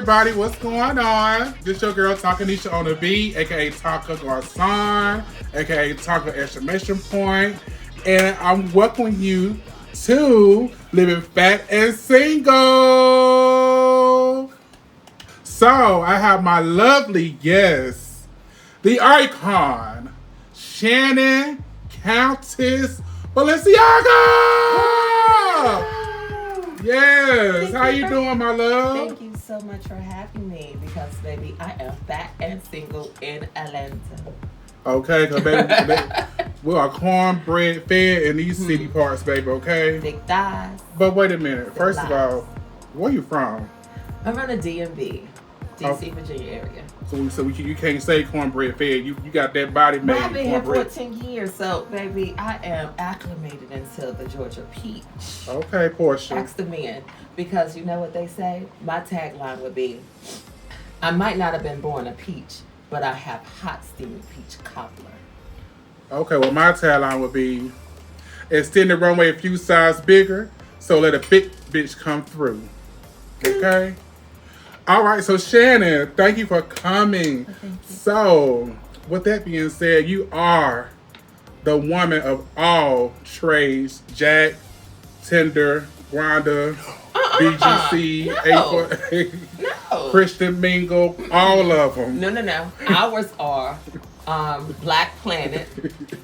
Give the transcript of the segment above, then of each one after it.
everybody, what's going on? This your girl Tonka on the beat, aka Tonka Garcon, aka Tonka exclamation point, and I'm welcoming you to Living Fat and Single. So I have my lovely guest, the icon, Shannon Countess Balenciaga. Yes. How you doing, my love? Thank you so much for having me because, baby, I am fat and single in Atlanta. Okay, because baby, we are cornbread fed in these city parts, baby, okay? Big thighs. But wait a minute. First of all, where you from? I'm from the DMV, DC, Virginia area. So you can't say cornbread fed. You got that body made. I've been here 14 years, so, baby, I am acclimated into the Georgia peach. Okay, Portia. Ask the men, because you know what they say? My tagline would be, I might not have been born a peach, but I have hot steaming peach cobbler. Okay, well, my tagline would be, extend the runway a few sizes bigger, so let a big bitch come through. Okay? All right, so Shannon, thank you for coming. Thank you. So, with that being said, you are the woman of all trades: Jack, Tinder, Grindr, BGC, No. A4A, Christian Mingle, all of them. No. Ours are Black Planet,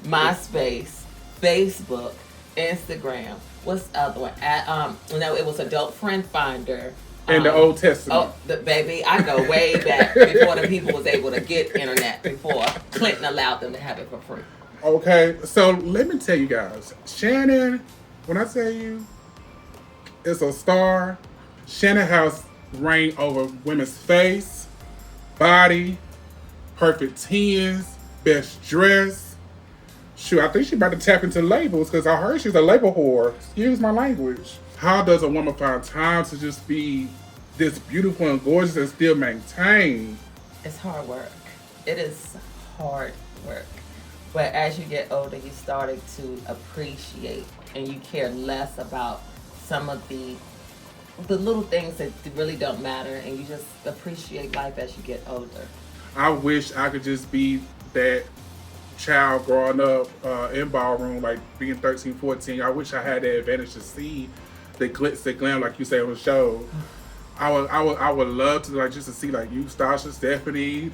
MySpace, Facebook, Instagram. What's the other one? No, it was Adult Friend Finder. In the Old Testament. Oh, baby, I go way back before the people was able to get internet, before Clinton allowed them to have it for free. Okay, so let me tell you guys. Shannon, when I tell you it's a star, Shannon has reign over women's face, body, perfect tens, best dress. Shoot, I think she about to tap into labels because I heard she's a label whore. Excuse my language. How does a woman find time to just be this beautiful and gorgeous and still maintain? It's hard work. It is hard work. But as you get older, you started to appreciate and you care less about some of the little things that really don't matter, and you just appreciate life as you get older. I wish I could just be that child growing up in ballroom, like being 13, 14. I wish I had that advantage to see the glitz and glam, like you say on the show. I would love to just to see like you, Stasha, Stephanie,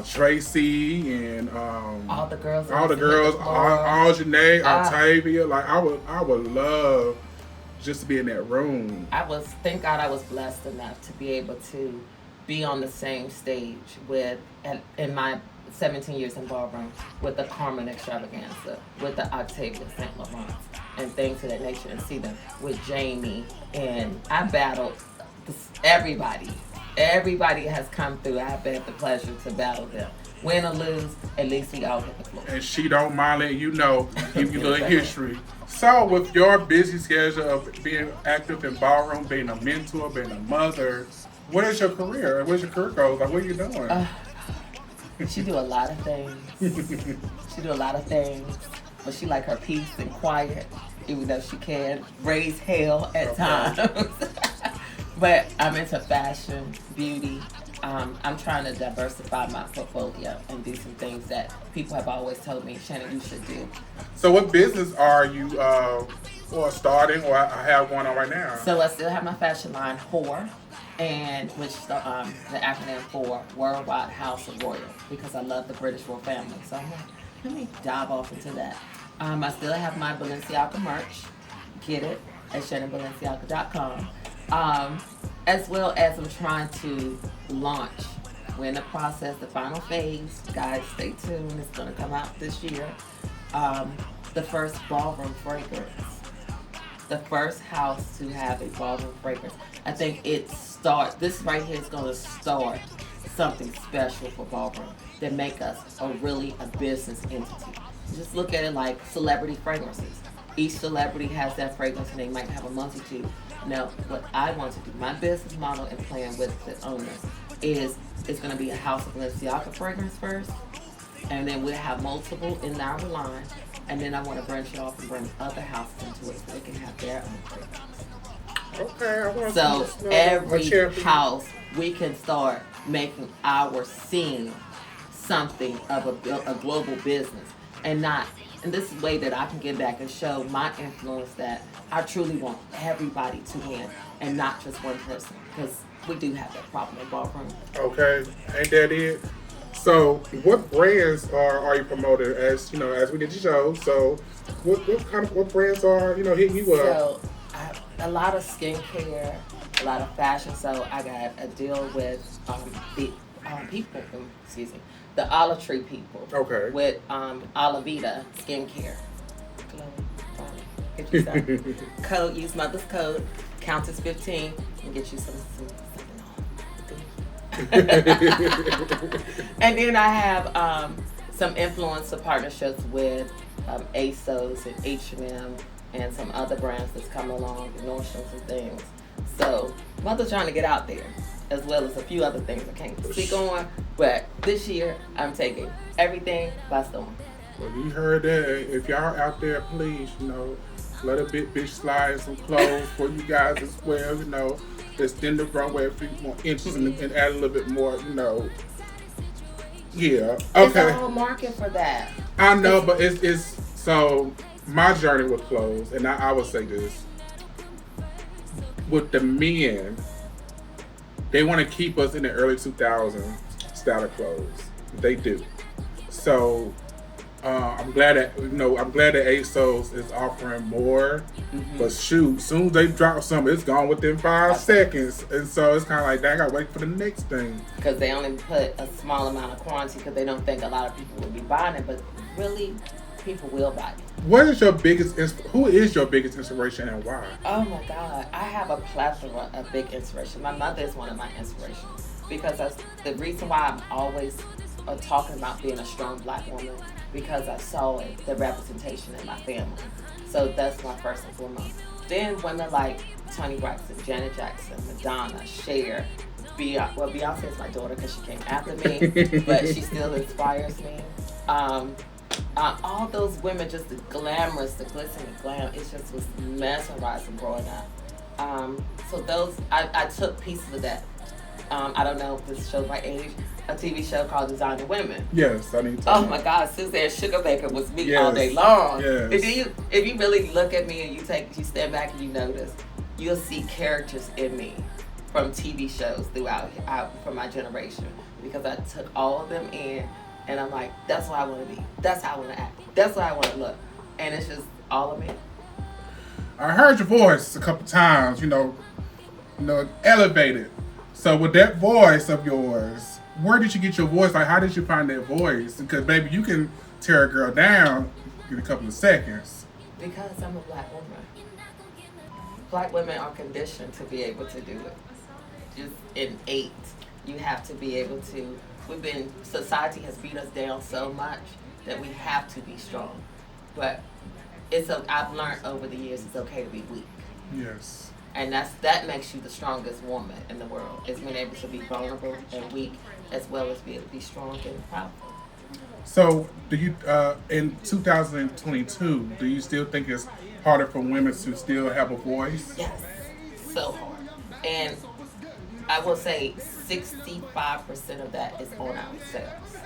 Tracy, and all the girls, all Janae, Octavia. Like I would love just to be in that room. Thank God I was blessed enough to be able to be on the same stage in my 17 years in ballroom with the Carmen Extravaganza, with the Octavia St. Laurent, and things of that nature, and see them with Jamie. And I battled everybody. Everybody has come through. I've had the pleasure to battle them. Win or lose, at least we all hit the floor. And she don't mind letting you know, give you a little history. So with your busy schedule of being active in ballroom, being a mentor, being a mother, what is your career? What's your career goals? Like, what are you doing? She do a lot of things. But she like her peace and quiet, even though she can raise hell at times. But I'm into fashion, beauty. I'm trying to diversify my portfolio and do some things that people have always told me, Shannon, you should do. So what business are you starting or have going on right now? So I still have my fashion line, HORE, and which the acronym for Worldwide House of Royal, because I love the British royal family. So I'm like, let me dive off into that. I still have my Balenciaga merch. Get it at ShannonBalenciaga.com. As well as I'm trying to launch. We're in the process, the final phase. Guys, stay tuned. It's going to come out this year. The first ballroom fragrance. The first house to have a ballroom fragrance. I think this right here is going to start something special for ballroom that make us a business entity. Just look at it like celebrity fragrances. Each celebrity has that fragrance and they might have a multitude. Now, what I want to do, my business model and plan with the owners is it's going to be a House of Balenciaga fragrance first, and then we'll have multiple in our line, and then I want to branch it off and bring other houses into it so they can have their own fragrance. Okay, I want So to every house we can start making our scene something of a global business, and not. And this is the way that I can get back and show my influence that I truly want everybody to win and not just one person, because we do have that problem in ballroom. Okay, ain't that it? So, what brands are you promoting as as we did the show? So, what brands are hitting you up? So a lot of skincare, a lot of fashion. So I got a deal with the people, excuse me, the Olive Tree people. Okay. With Olivita Skincare. Get you some code. Use Motha's code. Countess 15 and get you something on. And then I have some influencer partnerships with ASOS and H&M and some other brands that's coming along, Notions and things. So Motha's trying to get out there, as well as a few other things I can't speak on. But this year, I'm taking everything by storm. Well, you heard that. If y'all out there, please, let a bitch slide some clothes for you guys as well. Extend the runway a few more inches and add a little bit more. Yeah. Okay. It's a whole market for that. I know, but it's so my journey with clothes, and I would say this with the men. They want to keep us in the early 2000s style of clothes. They do. So I'm glad that ASOS is offering more. Mm-hmm. But shoot, soon as they drop something, it's gone within 5 seconds, and so it's kind of like, I gotta wait for the next thing. Because they only put a small amount of quantity because they don't think a lot of people will be buying it, but really, people will buy it. Who is your biggest inspiration and why? Oh my God, I have a plethora of big inspiration. My mother is one of my inspirations because the reason why I'm always talking about being a strong black woman, because I saw it, the representation in my family. So that's my first and foremost. Then women like Toni Braxton, Janet Jackson, Madonna, Cher, Beyonce is my daughter because she came after me, but she still inspires me. All those women, just the glamorous, the glistening glam, it just was mesmerizing growing up. So those, I took pieces of that. I don't know if this shows my age, a TV show called Designer Women. Yes, I need to. Oh my God, Suzanne Sugarbaker was me all day long. Yes. If you really look at me and you stand back and you notice, you'll see characters in me from TV shows throughout from my generation, because I took all of them in. And I'm like, that's what I want to be. That's how I want to act. That's how I want to look. And it's just all of me. I heard your voice a couple times, elevated. So with that voice of yours, where did you get your voice? Like, how did you find that voice? Because, baby, you can tear a girl down in a couple of seconds. Because I'm a black woman. Black women are conditioned to be able to do it. Just innate. You have to be able to. Society has beat us down so much that we have to be strong. But I've learned over the years it's okay to be weak. Yes. And that makes you the strongest woman in the world, is being able to be vulnerable and weak, as well as be able to be strong and powerful. So, do you, in 2022, do you still think it's harder for women to still have a voice? Yes, so hard. And I will say 65% of that is on ourselves,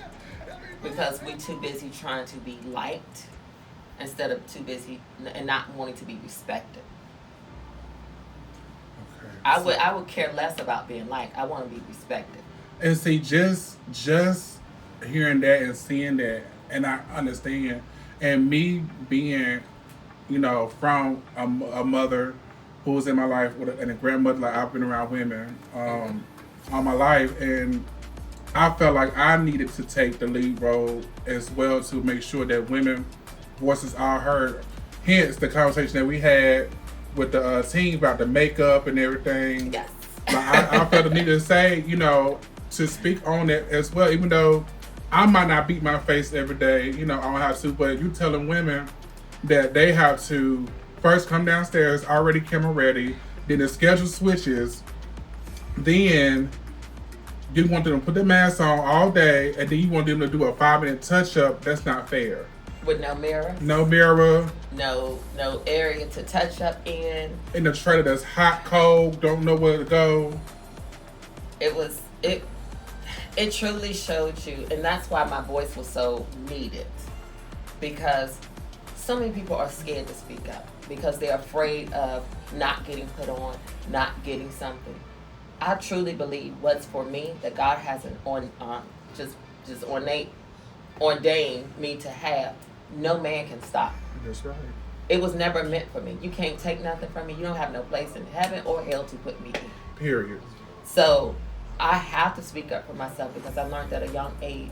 because we're too busy trying to be liked instead of too busy and not wanting to be respected. Okay. I would care less about being liked. I want to be respected. And see, just hearing that and seeing that, and I understand, and me being, from a mother who was in my life and a grandmother, like, I've been around women all my life, and I felt like I needed to take the lead role as well to make sure that women voices are heard. Hence the conversation that we had with the team about the makeup and everything. Yes. Like, I felt the need to say, to speak on it as well, even though I might not beat my face every day, I don't have to, but you telling women that they have to first come downstairs already camera ready, then the schedule switches, then you want them to put the mask on all day, and then you want them to do a 5-minute touch-up. That's not fair. With no mirror. No mirror. No area to touch up in. In the trailer that's hot, cold, don't know where to go. It truly showed you, and that's why my voice was so needed. Because so many people are scared to speak up because they're afraid of not getting put on, not getting something. I truly believe what's for me that God hasn't just ordained me to have. No man can stop. That's right. It was never meant for me. You can't take nothing from me. You don't have no place in heaven or hell to put me in. Period. So I have to speak up for myself because I learned at a young age,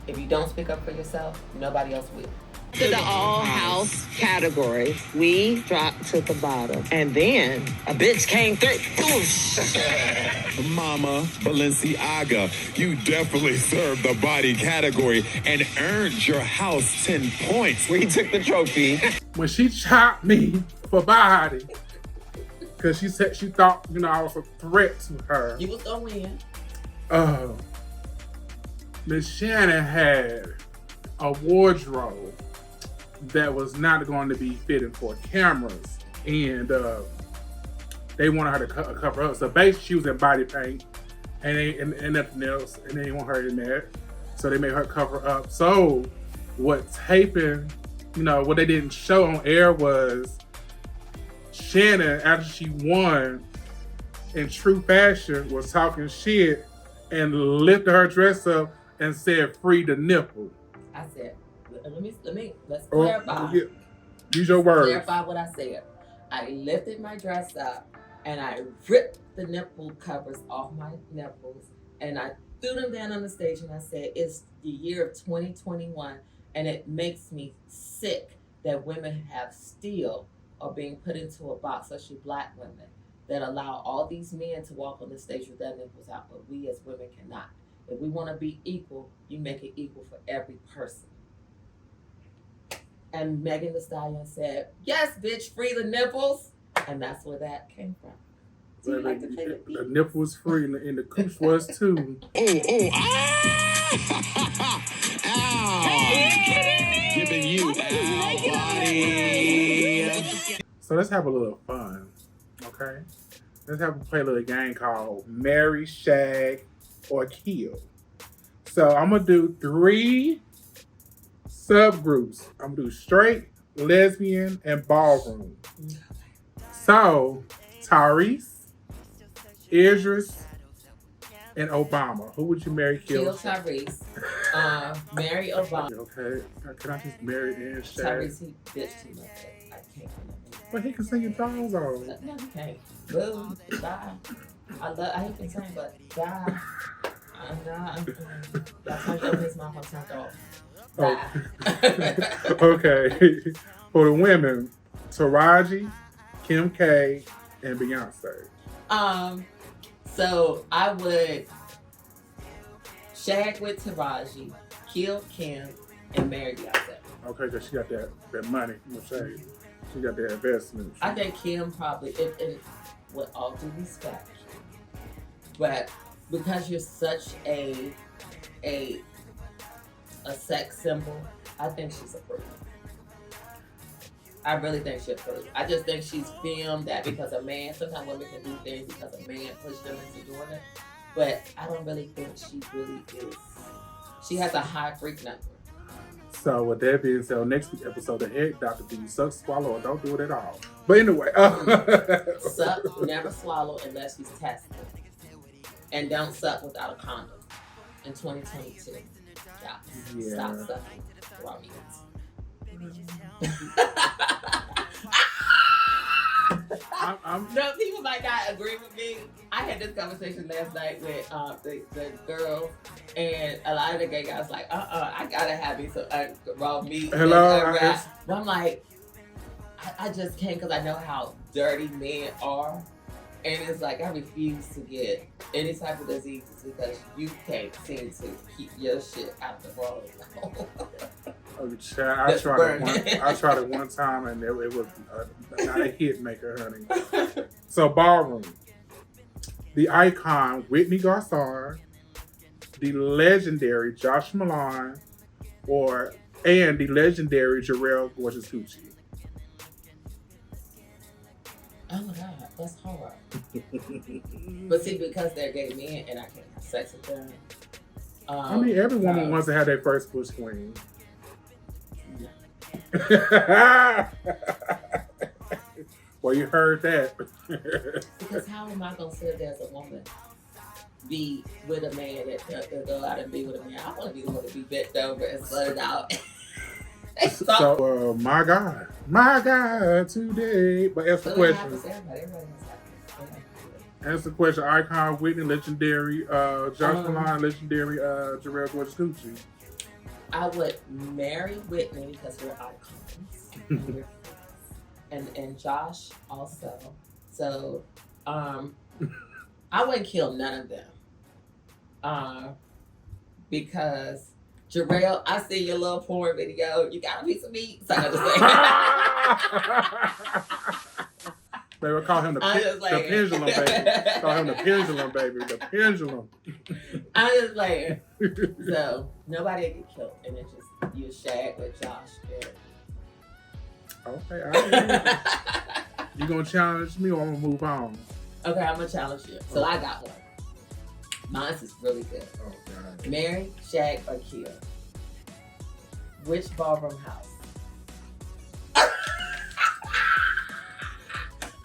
if you don't speak up for yourself, nobody else will. To the all-house category, we dropped to the bottom. And then a bitch came through. Mama Balenciaga, you definitely served the body category and earned your house 10 points. We took the trophy. When she chopped me for body, because she said she thought, I was a threat to her. You was gonna win. Miss Shannon had a wardrobe that was not going to be fitting for cameras, and they wanted her to cover up. So basically, she was in body paint and nothing else, and they didn't want her in that. So they made her cover up. So what taping, what they didn't show on air was Shannon, after she won, in true fashion, was talking shit and lifted her dress up and said, "Free the nipple." I said, let's clarify. Yeah. Use your words. Clarify what I said. I lifted my dress up and I ripped the nipple covers off my nipples and I threw them down on the stage and I said, it's the year of 2021 and it makes me sick that women have still are being put into a box, especially black women, that allow all these men to walk on the stage with their nipples out, but we as women cannot. If we want to be equal, you make it equal for every person. And Megan Thee Stallion said, yes, bitch, free the nipples. And that's where that came from. Do you like to play the beat? The nipple was free and the cooch was too. Giving you body. So let's have a little fun, okay? Let's play a little game called Marry, Shag, or Keel. So I'm gonna do 3 subgroups. I'm gonna do straight, lesbian, and ballroom. So Tyrese, Idris, and Obama. Who would you marry, Keel? Kill Tyrese. Marry Obama. Okay, can I just marry and Shag? Tyrese, he bitch too much. I can't. But he can sing your songs on. No, he can't. Boo, bye. I hate to sing, but bye. That's how you his mouth on turned off. Bye. Okay. For the women, Taraji, Kim K, and Beyonce. So I would shag with Taraji, kill Kim, and marry Beyonce. Okay, because she got that money. I'm gonna say she got that investment. I think Kim probably, with all due respect, but because you're such a sex symbol, I think she's approved. I really think she's approved. I just think she's filmed that because a man, sometimes women can do things because a man pushed them into doing it, but I don't really think she really is. She has a high freak number. So with that being said, next week's episode, the head doctor, do you suck, swallow, or don't do it at all? But anyway. Suck, never swallow unless she's tested. And don't suck without a condom. In 2022. Yeah. Stop sucking raw meats. No, people might not agree with me. I had this conversation last night with the girls, and a lot of the gay guys like, I gotta have me some raw meat. Hello. But I'm like, I just can't because I know how dirty men are. And it's like, I refuse to get any type of diseases because you can't seem to keep your shit out the road. Oh, child, I tried it one time and it was not a hit maker, honey. So ballroom. The icon, Whitney Garcon, the legendary Josh Malone, or and the legendary Jarrell Gorgeous Coochie. Oh my God, that's hard. But see, because they're gay men and I can't have sex with them. I mean, every woman wants to have their first bush queen. No. Well, you heard that. Because how am I going to sit there as a woman, be with a man that go out and be with a man? I want to be the one to be bent over and slutted out. So, my God, today. But answer the question. Answer the question. Icon, Whitney, legendary, Jocelyn, legendary, Jarrell Gorgeous Coochie. I would marry Whitney because we're icons. and Josh also. So, I wouldn't kill none of them. Because Jarrell, I see your little porn video. You got a piece of meat. So I just They would call him the pendulum, baby. Call him the pendulum, baby. The pendulum. I'm just playing. So nobody will get killed, and it's just you Shag with Josh. Okay, I hear you. You gonna challenge me, or I'm gonna move on? Okay, I'm gonna challenge you. So I got one. Mine's is really good. Oh God. Mary, Shag, or Keel? Which ballroom house?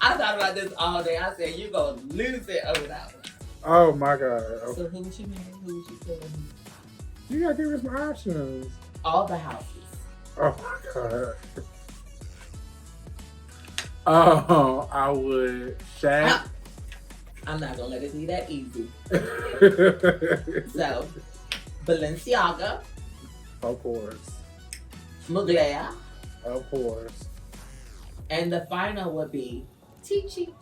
I thought about this all day. I said, you're going to lose it over that one. Oh my God. Okay. So who would you marry? Who would you kill? You gotta give us my options. All the houses. Oh my God. Oh, I would Shag. I'm not going to let it be that easy. So, Balenciaga. Of course. Mugler. Of course. And the final would be Teachy.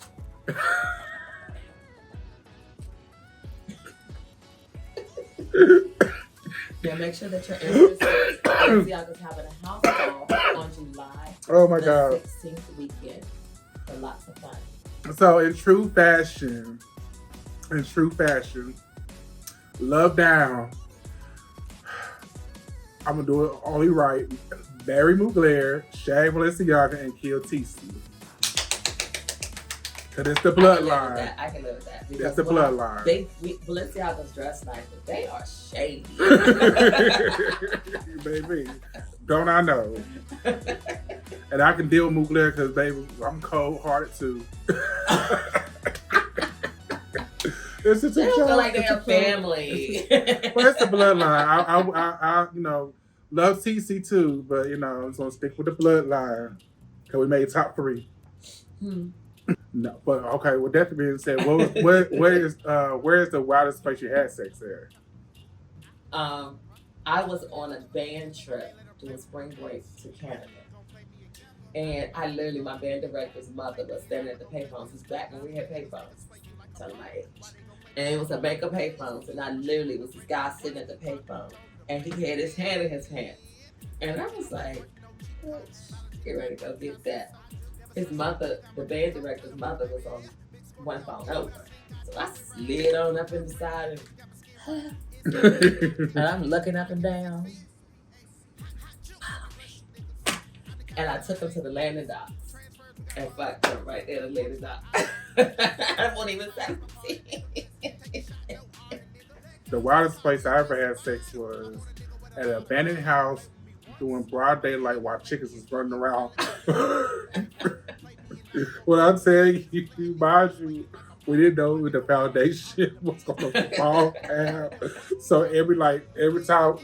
Yeah, make sure that your answer says Balenciaga's having a house ball on July. Oh my God. 16th weekend for lots of fun. So in true fashion, love down. I'm gonna do it only right. Barry Mugler, Shag Balenciaga, and Keel TC. Cause it's the bloodline. I can live with that. That's the bloodline. Balenciaga's dressed nice, but they are shady. Baby, don't I know? And I can deal with Mugler because, baby, I'm cold-hearted too. It's just they don't feel like they're a family. Well, it's the bloodline. I love TC too, but I'm just gonna stick with the bloodline because we made top 3. No, but okay. With that being said, where is the wildest place you had sex at? I was on a band trip doing spring break to Canada. And my band director's mother was standing at the payphones. It was back when we had payphones. Telling my age. And it was a bank of payphones. And I literally was this guy sitting at the payphone. And he had his hand in his hand. And I was like, get ready to go get that. His mother, the band director's mother, was on one phone over. So I slid on up in the side and I'm looking up and down. Follow me. And I took him to the landing docks and fucked him right there at the landing dock. I won't even say. The wildest place I ever had sex was at an abandoned house doing broad daylight while chickens was running around. What I'm saying, mind you, we didn't know the foundation was going to fall out. So every time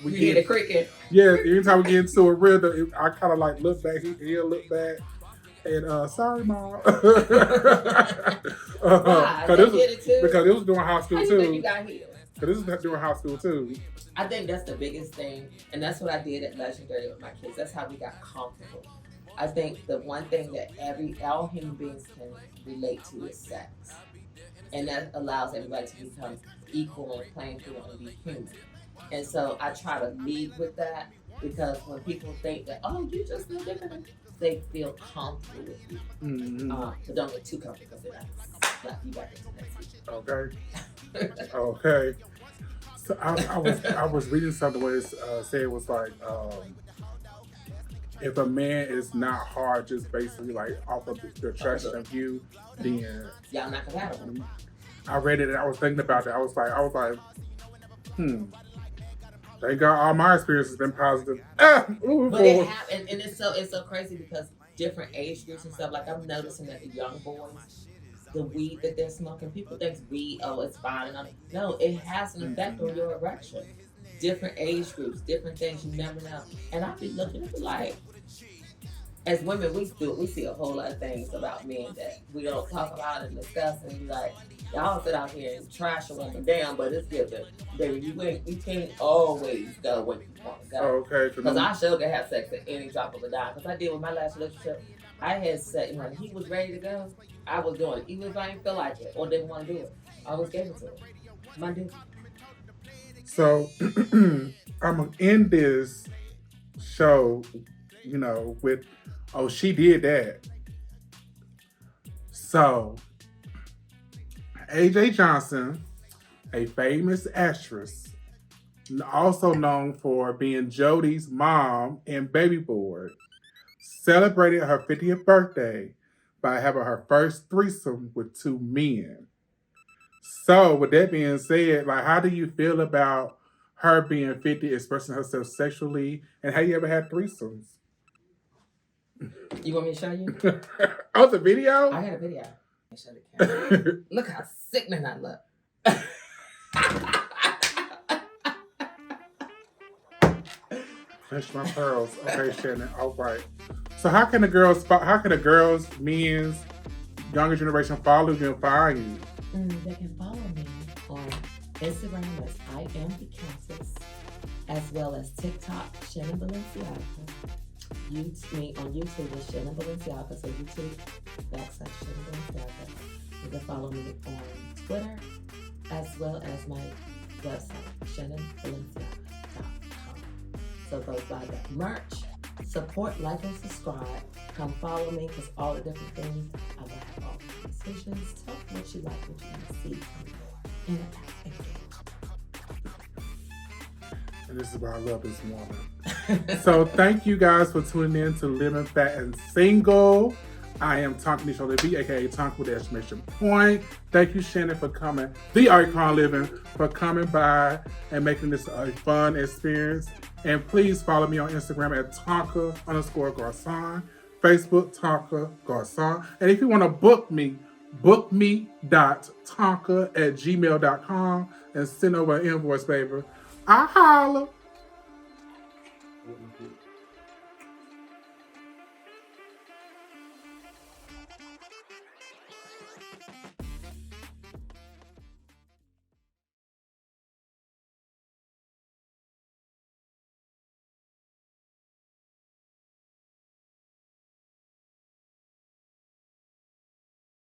we hear the cricket. Yeah, every time we get into a rhythm, I kind of like look back, he'll look back, and sorry, Mom. Why? Because it was during high school How too. You think you got healed? Because this was during high school too. I think that's the biggest thing, and that's what I did at Legendary with my kids. That's how we got comfortable. I think the one thing that all human beings can relate to is sex. And that allows everybody to become equal and playing field and be human. And so I try to lead with that because when people think that, oh, you just know different, they feel comfortable with you. Mm-hmm. But don't get too comfortable because then I slap you back into next week. Okay. Okay. So I was reading something where it said it was like if a man is not hard, just basically like off of the attraction of you, then Y'all not compatible. I read it and I was thinking about it. I was like, thank God all my experience has been positive. But it happened, and it's so crazy because different age groups and stuff. Like I'm noticing that the young boys, the weed that they're smoking, people think weed, oh, it's fine. No, it has an effect on your erection. Different age groups, different things. You never know. And I be looking at it like, as women, we see a whole lot of things about men that we don't talk about and discuss, and be like, y'all sit out here and trash a woman down, but it's given, baby. You can't always go where you want to go. Okay, because I sure can have sex at any drop of a dime. Because I did with my last relationship, I had sex when he was ready to go. I was doing it, even if I didn't feel like it or didn't want to do it. I always gave it to him. My dude. So I'm gonna end this show, with she did that. So AJ Johnson, a famous actress, also known for being Jodie's mom in Baby Board, celebrated her 50th birthday by having her first threesome with 2 men. So, with that being said, like, how do you feel about her being 50, expressing herself sexually, and have you ever had threesomes? You want me to show you? Oh, the video? I had a video. Show the camera. Look how sickening I look. Finish my pearls. Okay, Shannon. All right. So how can the girls, men's, younger generation follow you and find you? They can follow me on Instagram as I am the Countess, as well as TikTok, Shannon Balenciaga. Me on YouTube is Shannon Balenciaga, so YouTube /Shannon Balenciaga. You can follow me on Twitter, as well as my website, ShannonBalenciaga.com. So go buy that merch, support, like, and subscribe. Come follow me, because all the different things, I will have all the conversations. Tell me what you like, what you want to see, and And this is why I love this woman. So thank you guys for tuning in to Living Fat and Single. I am Tonka Garcon, aka Tonka with the exclamation point. Thank you, Shannon, for coming. The Icon Living, for coming by and making this a fun experience. And please follow me on Instagram at Tonka_Garcon, Facebook Tonka Garcon. And if you want to book me, bookme.tonka@gmail.com and send over an invoice, baby. I holla.